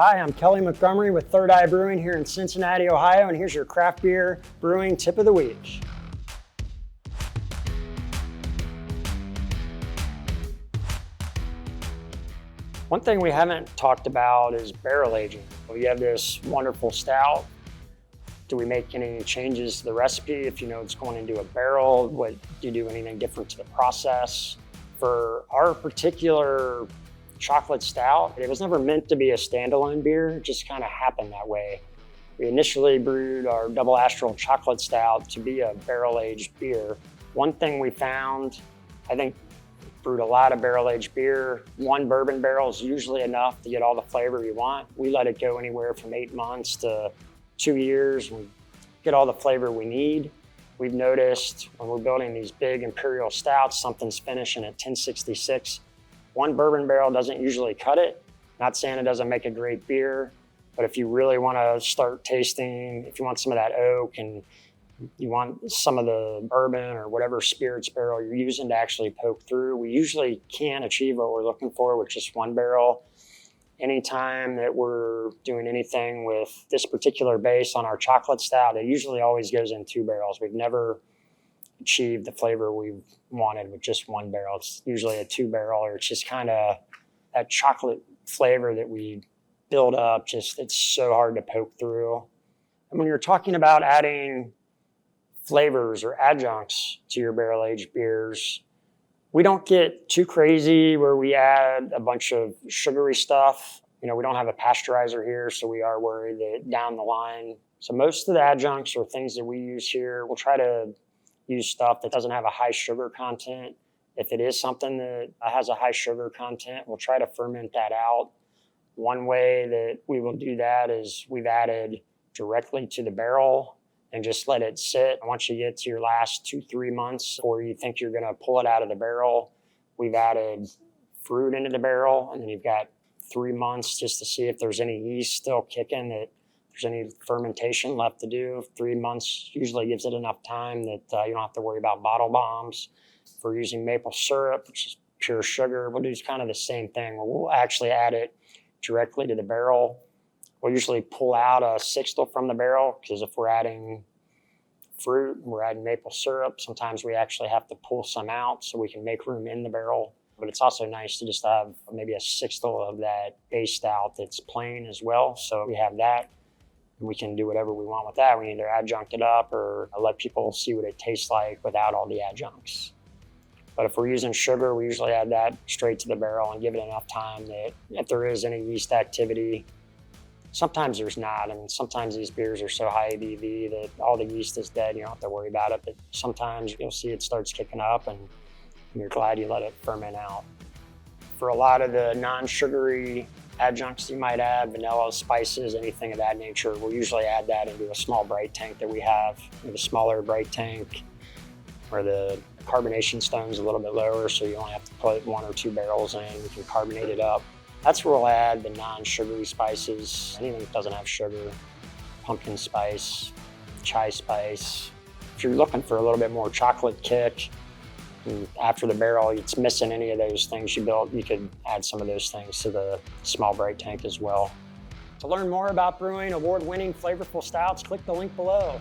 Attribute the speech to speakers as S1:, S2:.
S1: Hi, I'm Kelly Montgomery with Third Eye Brewing here in Cincinnati, Ohio, and here's your craft beer brewing tip of the week. One thing we haven't talked about is barrel aging. We have this wonderful stout. Do we make any changes to the recipe? If you know it's going into a barrel, do you do anything different to the process? For our particular chocolate stout, it was never meant to be a standalone beer. It just kind of happened that way. We initially brewed our double astral chocolate stout to be a barrel-aged beer. One thing we found, I think brewed a lot of barrel-aged beer. One bourbon barrel is usually enough to get all the flavor you want. We let it go anywhere from 8 months to 2 years and get all the flavor we need. We've noticed when we're building these big imperial stouts, something's finishing at 1066. One bourbon barrel doesn't usually cut it. Not saying it doesn't make a great beer, but if you really want to start tasting, if you want some of that oak and you want some of the bourbon or whatever spirits barrel you're using to actually poke through, we usually can't achieve what we're looking for with just one barrel. Anytime that we're doing anything with this particular base on our chocolate stout, it usually always goes in 2 barrels. We've never achieved the flavor we wanted with just 1 barrel. It's usually a 2 barrel, or it's just kind of that chocolate flavor that we build up. Just, it's so hard to poke through. And when you're talking about adding flavors or adjuncts to your barrel aged beers, we don't get too crazy where we add a bunch of sugary stuff. You know, we don't have a pasteurizer here, so we are worried that down the line. So most of the adjuncts or things that we use here, we'll try to use stuff that doesn't have a high sugar content. If it is something that has a high sugar content, we'll try to ferment that out. One way that we will do that is we've added directly to the barrel and just let it sit. Once you get to your last 2-3 months, or you think you're gonna pull it out of the barrel, we've added fruit into the barrel, and then you've got 3 months just to see if there's any yeast still kicking, that there's any fermentation left to do. 3 months usually gives it enough time that you don't have to worry about bottle bombs. If we're using maple syrup, which is pure sugar, we'll do kind of the same thing where we'll actually add it directly to the barrel. We'll usually pull out a sixtel from the barrel, because if we're adding fruit, we're adding maple syrup, sometimes we actually have to pull some out so we can make room in the barrel. But it's also nice to just have maybe a sixtel of that base stout that's plain as well. So we have that. We can do whatever we want with that. We either adjunct it up or let people see what it tastes like without all the adjuncts. But if we're using sugar, we usually add that straight to the barrel and give it enough time that if there is any yeast activity, sometimes there's not. I mean, sometimes these beers are so high ABV that all the yeast is dead. You don't have to worry about it. But sometimes you'll see it starts kicking up and you're glad you let it ferment out. For a lot of the non-sugary adjuncts you might add, vanilla, spices, anything of that nature, we'll usually add that into a small bright tank that we have. We have a smaller bright tank where the carbonation stone's a little bit lower, so you only have to put 1 or 2 barrels in. You can carbonate it up. That's where we'll add the non-sugary spices, anything that doesn't have sugar, pumpkin spice, chai spice. If you're looking for a little bit more chocolate kick, and after the barrel it's missing any of those things you built, you could add some of those things to the small bright tank as well. To learn more about brewing award-winning flavorful stouts, click the link below.